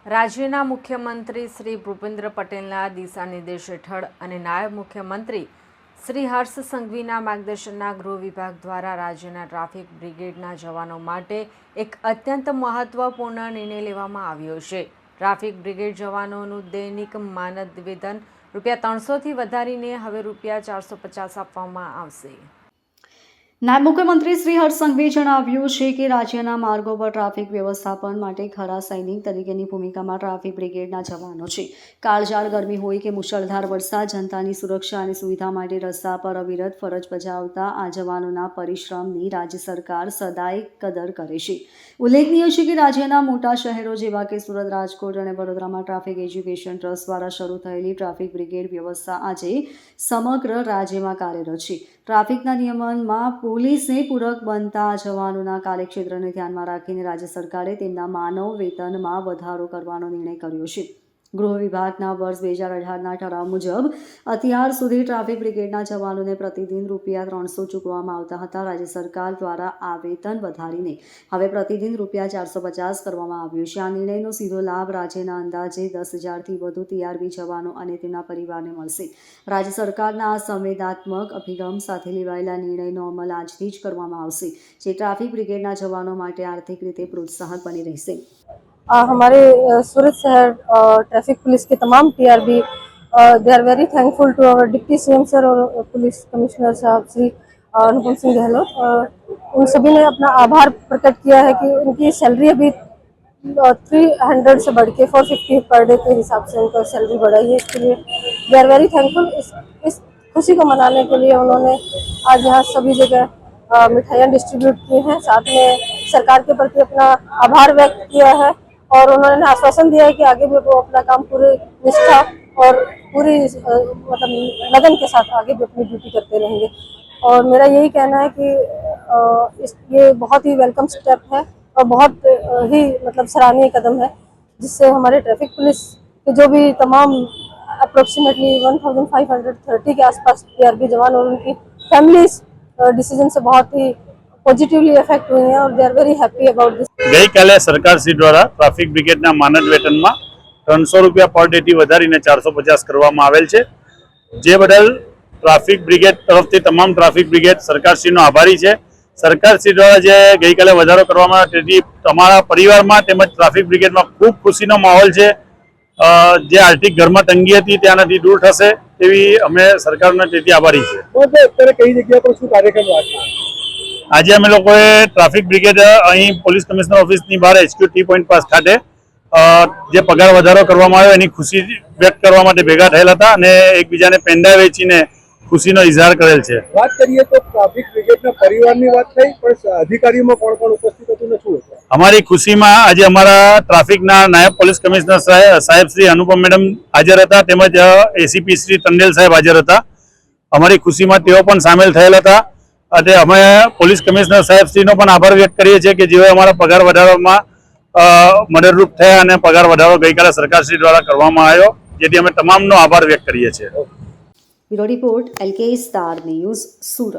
રાજ્યના મુખ્યમંત્રી શ્રી ભૂપેન્દ્ર પટેલના દિશા નિર્દેશ હેઠળ અને નાયબ મુખ્યમંત્રી શ્રી હર્ષ સંઘવીના માર્ગદર્શનના ગૃહ વિભાગ દ્વારા રાજ્યના ટ્રાફિક બ્રિગેડના જવાનો માટે એક અત્યંત મહત્વપૂર્ણ નિર્ણય લેવામાં આવ્યો છે। ટ્રાફિક બ્રિગેડ જવાનોનું દૈનિક માનદ વેતન ₹300થી વધારીને હવે ₹450 આપવામાં આવશે। નાયબ મુખ્યમંત્રી શ્રી હર્ષ સંઘવીએ જણાવ્યું છે કે રાજ્યના માર્ગો પર ટ્રાફિક વ્યવસ્થાપન માટે ખરા સૈનિક તરીકેની ભૂમિકામાં ટ્રાફિક બ્રિગેડના જવાનો છે। કાળઝાળ ગરમી હોય કે મુશળધાર વરસાદ, જનતાની સુરક્ષા અને સુવિધા માટે રસ્તા પર અવિરત ફરજ બજાવતા આ જવાનોના પરિશ્રમની રાજ્ય સરકાર સદાય કદર કરે છે। ઉલ્લેખનીય છે કે રાજ્યના મોટા શહેરો જેવા કે સુરત, રાજકોટ અને વડોદરામાં ટ્રાફિક એજ્યુકેશન ટ્રસ્ટ દ્વારા શરૂ થયેલી ટ્રાફિક બ્રિગેડ વ્યવસ્થા આજે સમગ્ર રાજ્યમાં કાર્યરત છે। ટ્રાફિકના નિયમનમાં પોલીસને પૂરક બનતા જવાનોના કાર્યક્ષેત્રને ધ્યાનમાં રાખીને રાજ્ય સરકારે તેમના માનવ વેતનમાં વધારો કરવાનો નિર્ણય કર્યો છે। ગૃહ વિભાગના વર્ષ 2018ના ઠરાવ મુજબ અત્યાર સુધી ટ્રાફિક બ્રિગેડના જવાનોને પ્રતિદિન ₹300 ચૂકવવામાં આવતા હતા। રાજ્ય સરકાર દ્વારા આ વેતન વધારીને હવે પ્રતિદિન ₹450 કરવામાં આવ્યું છે। આ નિર્ણયનો સીધો લાભ રાજ્યના અંદાજે 10,000થી વધુ TRB જવાનો અને તેમના પરિવારને મળશે। રાજ્ય સરકારના આ સંવેદનાત્મક અભિગમ સાથે લેવાયેલા નિર્ણયનો અમલ આજથી જ કરવામાં આવશે, જે ટ્રાફિક બ્રિગેડના જવાનો માટે આર્થિક રીતે પ્રોત્સાહક बनी રહેશે। हमारे सूरत शहर ट्रैफिक पुलिस के तमाम TRB they are very thankful to our deputy CM sir और पुलिस कमिश्नर साहब श्री अनुपम सिंह गहलोत। उन सभी ने अपना आभार प्रकट किया है कि उनकी सैलरी अभी 300 से बढ़ के 450 पर डे के हिसाब से उनका सैलरी बढ़ाई है। इसके लिए दे आर वेरी थैंकफुल। इस खुशी को मनाने के लिए उन्होंने आज यहाँ सभी जगह मिठाइयाँ डिस्ट्रीब्यूट की हैं, साथ में सरकार के प्रति अपना आभार व्यक्त किया है और उन्होंने आश्वासन दिया है कि आगे भी वो अपना काम पूरी निष्ठा और पूरी मतलब लगन के साथ आगे भी अपनी ड्यूटी करते रहेंगे। और मेरा यही कहना है कि ये बहुत ही वेलकम स्टेप है और बहुत ही मतलब सराहनीय कदम है, जिससे हमारे ट्रैफिक पुलिस के जो भी तमाम अप्रोक्सीमेटली 1530 के आसपास TRB जवान और उनकी फैमिलीज डिसीजन से बहुत ही पॉजिटिवली इफेक्ट हुई हैं और they are very happy about this. गई काले सरकार श्री द्वारा ट्राफिक ब्रिगेडना मानद वेतનમાં ₹300 પર ડેથી વધારીને 450 કરવામાં આવેલ છે, જે બદલ ટ્રાફિક બ્રિગેડ તરફથી તમામ ટ્રાફિક બ્રિગેડ સરકારશ્રીનો આભારી છે। સરકારશ્રી દ્વારા જે ગઈકાલે વધારો કરવામાં આવ્યો તેથી તમારા પરિવારમાં તેમજ ટ્રાફિક બ્રિગેડમાં ખૂબ ખુશીનો માહોલ છે। જે આર્થિક ઘરમાં તંગી હતી ત્યાંથી દૂર થશે તેવી અમે સરકારને તેથી આભારી છે। અત્યારે કઈ જગ્યા પર શું કાર્યક્રમ રાખ્યો? આજે અમે લોકોએ ટ્રાફિક બ્રિગેડ અહીં પોલીસ કમિશનર ઓફિસની બહાર HQ ટી પોઈન્ટ પાસ ખાતે જે પગાર વધારો કરવામાં આવ્યો એની ખુશી વ્યક્ત કરવા માટે ભેગા થયેલા હતા અને એકબીજાને પેંડા વેચીને ખુશીનો ઇઝહાર કરેલ છે। વાત કરીએ તો ટ્રાફિક બ્રિગેડના પરિવારની વાત થઈ, પણ અધિકારીઓમાં કોણ કોણ ઉપસ્થિત હતું ને શું હતું? અમારી ખુશીમાં આજે અમારા ટ્રાફિકના નાયબ પોલીસ કમિશનર સાહેબ શ્રી अनुपम મેડમ હાજર હતા, તેમજ ACP શ્રી ટંડેલ સાહેબ હાજર હતા। અમારી ખુશીમાં તેઓ પણ સામેલ થયેલા હતા અને અમે પોલીસ કમિશનર સાહેબશ્રીનો પણ આભાર વ્યક્ત કરીએ છીએ કે જેઓ અમારા પગાર વધારવામાં મદદરૂપ થયા અને પગાર વધારો ગઈકાલે સરકારશ્રી દ્વારા કરવામાં આવ્યો, જેથી અમે તમામનો આભાર વ્યક્ત કરીએ છીએ। Bureau report LK star news, Surat.